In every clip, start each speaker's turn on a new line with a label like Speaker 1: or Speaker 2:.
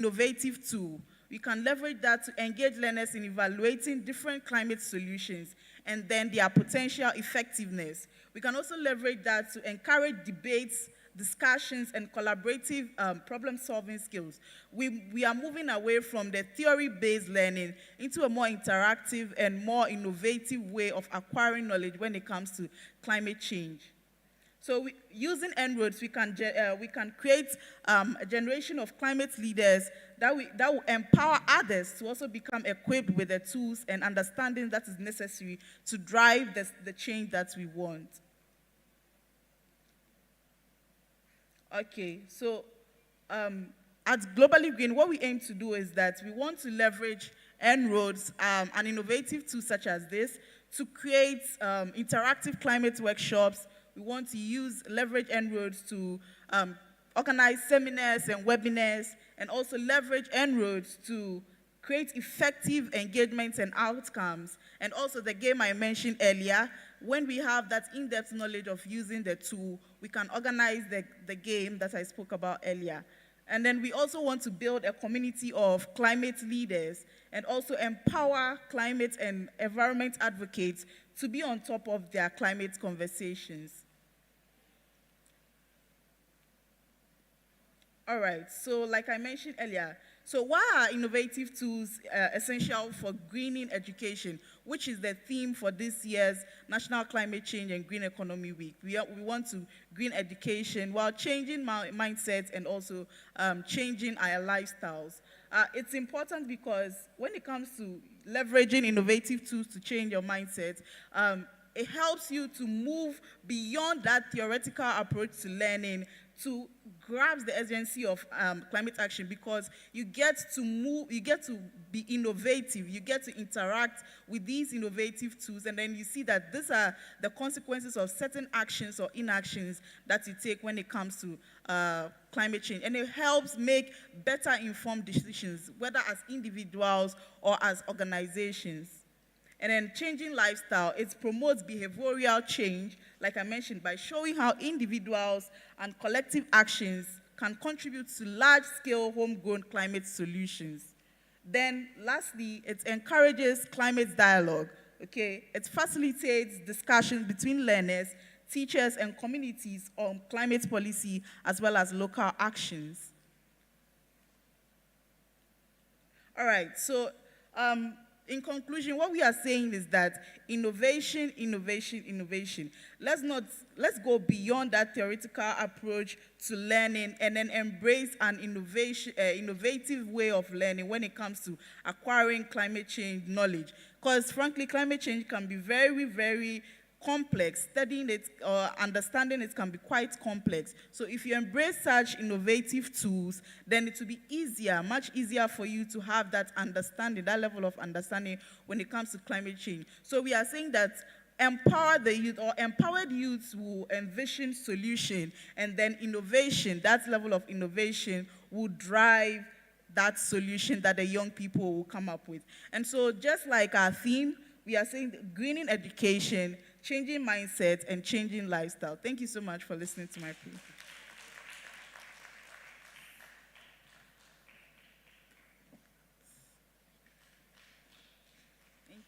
Speaker 1: innovative tool. We can leverage that to engage learners in evaluating different climate solutions and then their potential effectiveness. We can also leverage that to encourage debates, discussions, and collaborative problem-solving skills. We are moving away from the theory-based learning into a more interactive and more innovative way of acquiring knowledge when it comes to climate change. So using En-ROADS, we can create a generation of climate leaders that will empower others to also become equipped with the tools and understanding that is necessary to drive the change that we want. Okay, so at Globally Green, what we aim to do is that we want to leverage En-ROADS, an innovative tool such as this, to create interactive climate workshops. We want to leverage En-ROADS to organize seminars and webinars, and also leverage En-ROADS to create effective engagements and outcomes. And also the game I mentioned earlier, when we have that in-depth knowledge of using the tool, we can organize the game that I spoke about earlier. And then we also want to build a community of climate leaders and also empower climate and environment advocates to be on top of their climate conversations. All right, so like I mentioned earlier, so why are innovative tools essential for greening education, which is the theme for this year's National Climate Change and Green Economy Week? We want to green education while changing mindsets and also changing our lifestyles. It's important because when it comes to leveraging innovative tools to change your mindset, it helps you to move beyond that theoretical approach to learning to grasp the urgency of climate action, because you get to move, you get to be innovative, you get to interact with these innovative tools, and then you see that these are the consequences of certain actions or inactions that you take when it comes to climate change. And it helps make better informed decisions, whether as individuals or as organizations. And then changing lifestyle, it promotes behavioral change, like I mentioned, by showing how individuals and collective actions can contribute to large-scale homegrown climate solutions. Then lastly, it encourages climate dialogue, okay? It facilitates discussions between learners, teachers, and communities on climate policy as well as local actions. All right, so in conclusion, what we are saying is that innovation, innovation, innovation. Let's go beyond that theoretical approach to learning and then embrace an innovative way of learning when it comes to acquiring climate change knowledge. Because frankly, climate change can be very, very complex. Studying it or understanding it can be quite complex. So if you embrace such innovative tools, then it will be easier, much easier for you to have that understanding, that level of understanding when it comes to climate change. So we are saying that empower the youth, or empowered youths will envision solution, and then innovation, that level of innovation will drive that solution that the young people will come up with. And so just like our theme, we are saying greening education, changing mindset, and changing lifestyle. Thank you so much for listening to my plea. Thank you.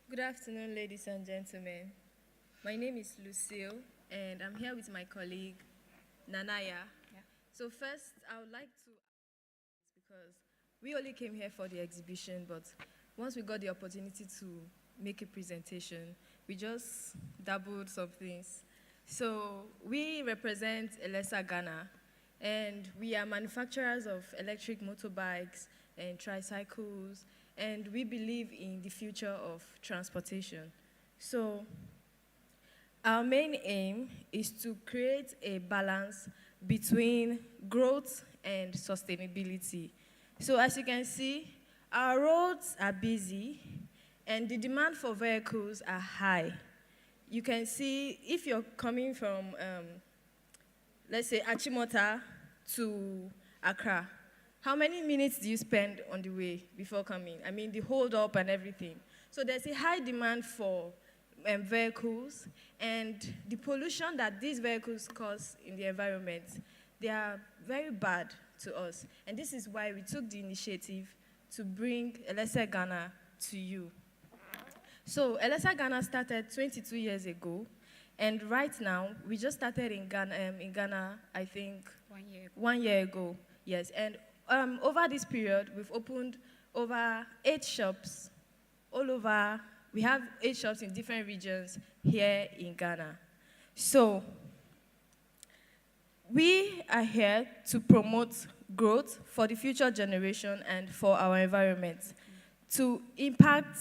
Speaker 2: Good afternoon, ladies and gentlemen. My name is Lucille, and I'm here with my colleague, Nanaya. Yeah. So first, I would like to, because we only came here for the exhibition, but once we got the opportunity to make a presentation, we just dabbled some things. So we represent Elesa Ghana, and we are manufacturers of electric motorbikes and tricycles, and we believe in the future of transportation. So our main aim is to create a balance between growth and sustainability. So as you can see, Our roads are busy, and the demand for vehicles are high. You can see if you're coming from, let's say, Achimota to Accra, how many minutes do you spend on the way before coming? I mean, the hold up and everything. So there's a high demand for vehicles, and the pollution that these vehicles cause in the environment, they are very bad to us. And this is why we took the initiative to bring Elesa Ghana to you. So Elesa Ghana started 22 years ago, and right now, we just started in Ghana, I think, 1 year ago. Yes, and over this period, we've opened over 8 shops all over. We have 8 shops in different regions here in Ghana. So we are here to promote growth for the future generation and for our environment, to impact,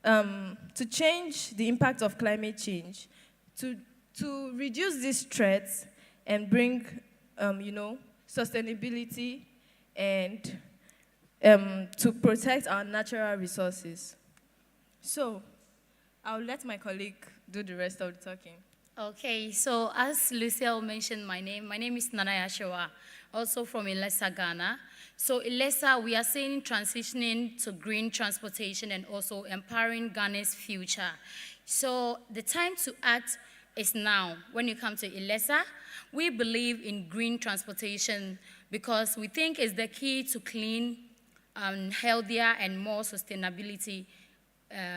Speaker 2: to change the impact of climate change, to reduce these threats and bring, sustainability and to protect our natural resources. So I'll let my colleague do the rest of the talking.
Speaker 3: Okay, so as Lucille mentioned my name is Nana Yashawa, also from Ilesa, Ghana. So Ilesa, we are saying transitioning to green transportation and also empowering Ghana's future. So the time to act is now. When you come to Ilesa, we believe in green transportation because we think it's the key to clean, healthier and more sustainability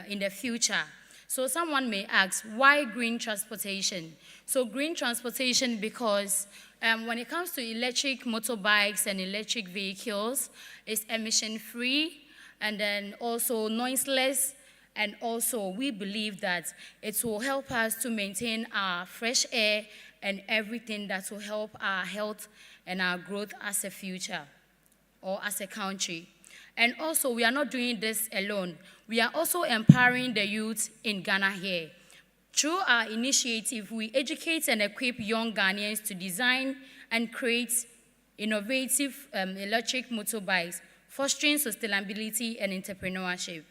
Speaker 3: in the future. So someone may ask, why green transportation? So green transportation because when it comes to electric motorbikes and electric vehicles, it's emission-free and then also noiseless, and also we believe that it will help us to maintain our fresh air and everything that will help our health and our growth as a future or as a country. And also, we are not doing this alone. We are also empowering the youth in Ghana here. Through our initiative, we educate and equip young Ghanaians to design and create innovative electric motorbikes, fostering sustainability and entrepreneurship.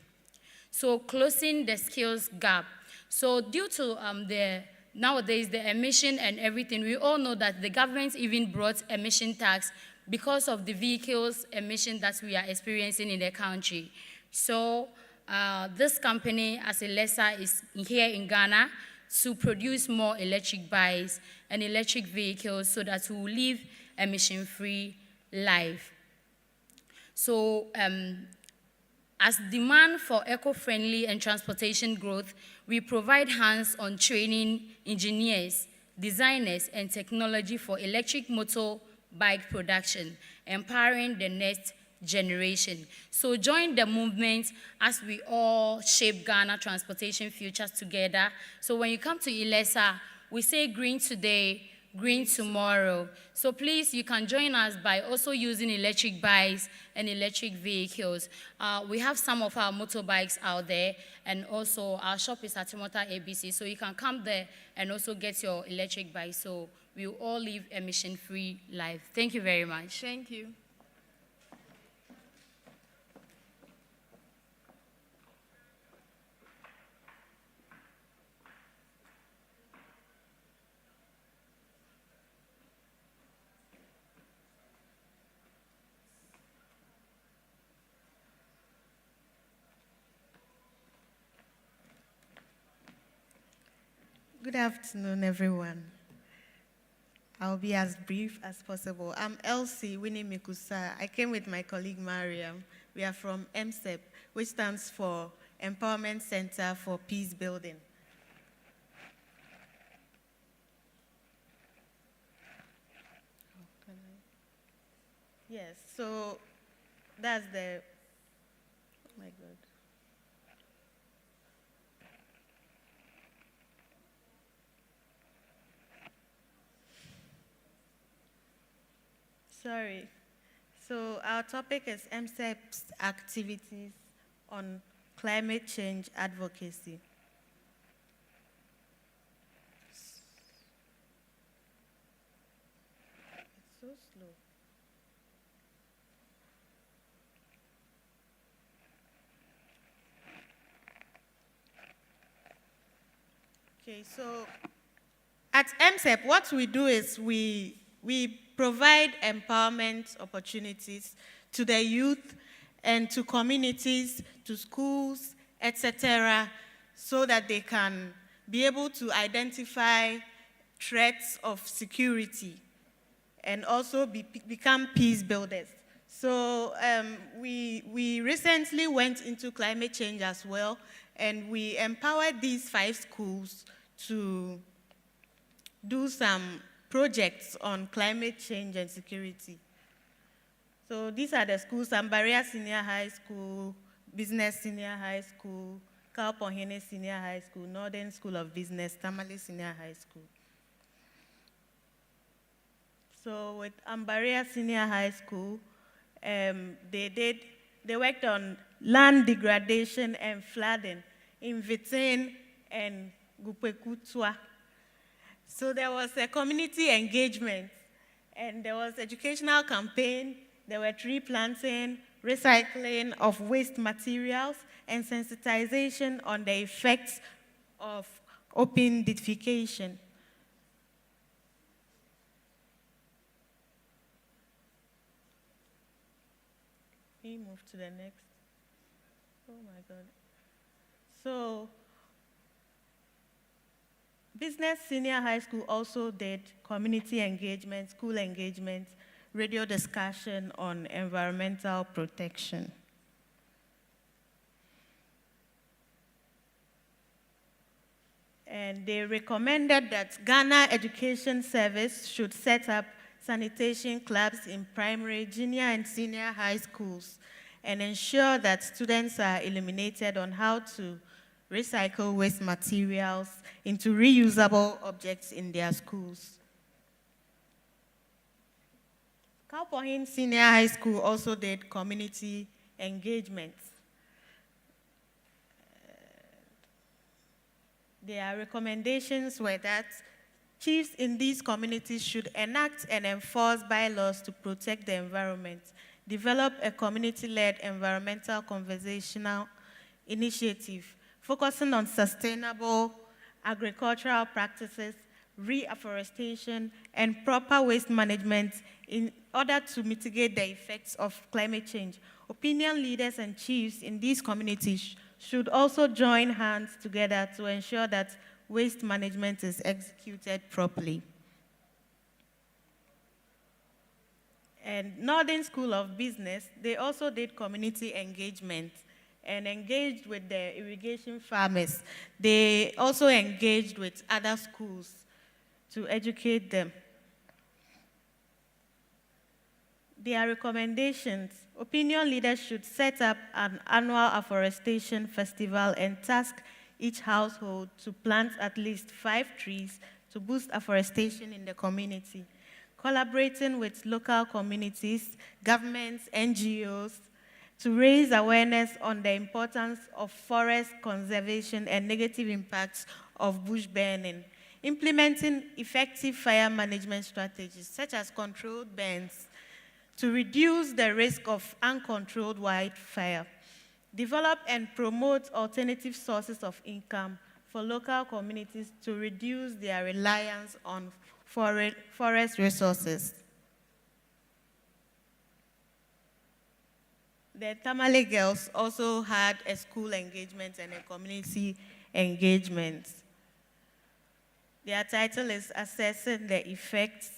Speaker 3: So closing the skills gap. So due to nowadays the emission and everything, we all know that the government even brought emission tax because of the vehicles emission that we are experiencing in the country. So this company, as Ilesa, is here in Ghana to produce more electric bikes and electric vehicles so that we will live emission-free life. So as demand for eco-friendly and transportation growth, we provide hands-on training engineers, designers, and technology for electric motorbike production, empowering the next generation. So join the movement as we all shape Ghana transportation futures together. So when you come to Ilesa, we say green today, green tomorrow. So please, you can join us by also using electric bikes and electric vehicles. We have some of our motorbikes out there, and also our shop is at Timota ABC, so you can come there and also get your electric bike, so we will all live emission-free life. Thank you very much.
Speaker 2: Thank you.
Speaker 4: Good afternoon, everyone. I'll be as brief as possible. I'm Elsie Winnie Mikusa. I came with my colleague Mariam. We are from MSEP, which stands for Empowerment Center for Peace Building. Yes, so that's the, oh my God. Sorry. So our topic is MSEP's activities on climate change advocacy. It's so slow. Okay, so at MSEP, what we do is we provide empowerment opportunities to the youth and to communities, to schools, etc., so that they can be able to identify threats of security and also become peace builders. So we recently went into climate change as well, and we empowered these 5 schools to do some projects on climate change and security. So these are the schools: Sambaria Senior High School, Business Senior High School, Kalpohene Senior High School, Northern School of Business, Tamale Senior High School. So with Ambaria Senior High School, they worked on land degradation and flooding in Vitin and Gupekutua. So there was a community engagement, and there was educational campaign, there were tree planting, recycling of waste materials, and sensitization on the effects of open defecation. Can you move to the next? Oh my God. So, Business Senior High School also did community engagement, school engagement, radio discussion on environmental protection. And they recommended that Ghana Education Service should set up sanitation clubs in primary, junior, and senior high schools and ensure that students are illuminated on how to recycle waste materials into reusable objects in their schools. Kalpohin Senior High School also did community engagement. Their recommendations were that chiefs in these communities should enact and enforce bylaws to protect the environment, develop a community-led environmental conversational initiative focusing on sustainable agricultural practices, reforestation, and proper waste management in order to mitigate the effects of climate change. Opinion leaders and chiefs in these communities should also join hands together to ensure that waste management is executed properly. And Northern School of Business, they also did community engagement and engaged with the irrigation farmers. They also engaged with other schools to educate them. Their recommendations: opinion leaders should set up an annual afforestation festival and task each household to plant at least 5 trees to boost afforestation in the community, collaborating with local communities, governments, NGOs, to raise awareness on the importance of forest conservation and negative impacts of bush burning, implementing effective fire management strategies such as controlled burns to reduce the risk of uncontrolled wildfire, develop and promote alternative sources of income for local communities to reduce their reliance on forest resources. The Tamale girls also had a school engagement and a community engagement. Their title is Assessing the Effects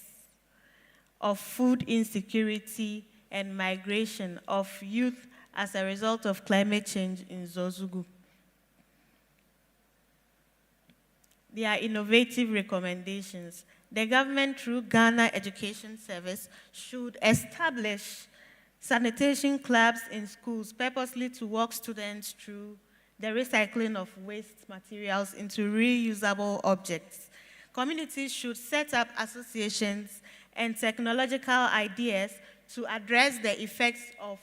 Speaker 4: of Food Insecurity and Migration of Youth as a Result of Climate Change in Zozugu. Their innovative recommendations: the government, through Ghana Education Service, should establish sanitation clubs in schools purposely to walk students through the recycling of waste materials into reusable objects. Communities should set up associations and technological ideas to address the effects of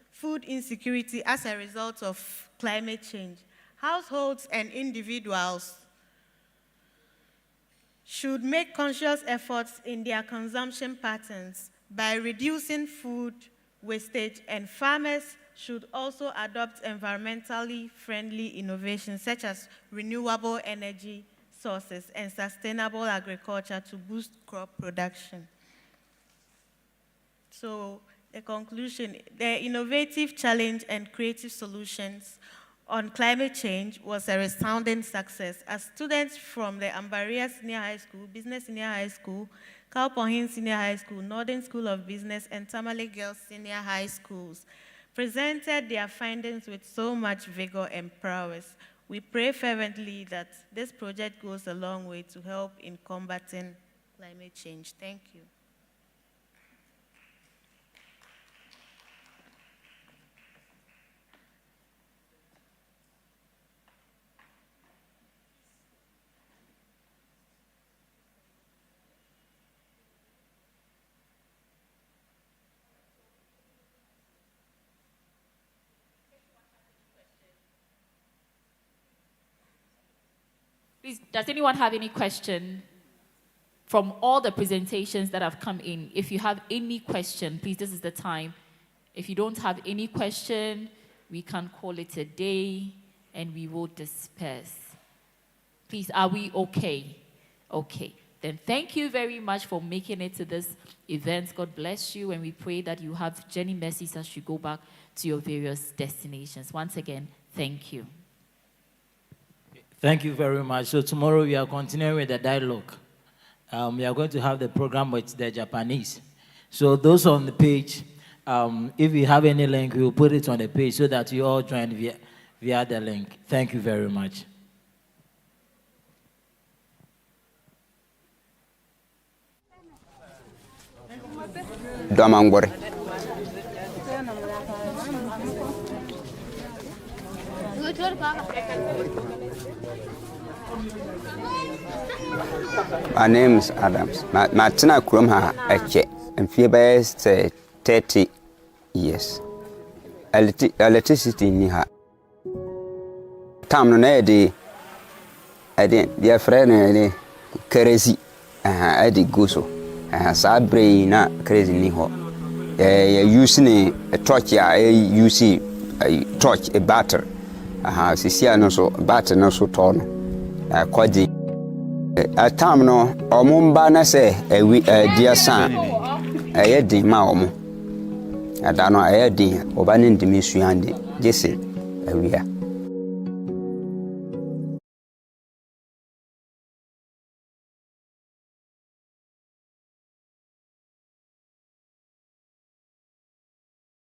Speaker 4: food insecurity as a result of climate change. Households and individuals should make conscious efforts in their consumption patterns by reducing food wastage, and farmers should also adopt environmentally friendly innovations such as renewable energy, sources and sustainable agriculture to boost crop production. So the conclusion, the innovative challenge and creative solutions on climate change was a resounding success as students from the Ambaria Senior High School, Business Senior High School, Kalpohin Senior High School, Northern School of Business, and Tamale Girls Senior High Schools presented their findings with so much vigor and prowess. We pray fervently that this project goes a long way to help in combating climate change. Thank you.
Speaker 5: Please, does anyone have any question from all the presentations that have come in? If you have any question, please, this is the time. If you don't have any question, we can call it a day and we will disperse. Please, are we okay? Okay. Then thank you very much for making it to this event. God bless you, and we pray that you have journey mercies as you go back to your various destinations. Once again, thank you.
Speaker 6: Thank you very much. So tomorrow we are continuing with the dialogue. We are going to have the program with the Japanese. So those on the page, if you have any link, we will put it on the page so that you all join via the link. Thank you very much.
Speaker 7: Domangore. My name is Adams. Martina Krumha Eche, and Fiebes 30 years. Electricity in her. Tam no Eddie, dear friend, crazy, Eddie Guso, sad brain, crazy Niho. Using a torch, using a torch, a batter. Sisia no so batter no so torn. Quadi. A time no, or Mumba na say, a dear son, a yedi maomo. I don't know, a yedi, or banning the Miss Yandi, Jesse, a weir.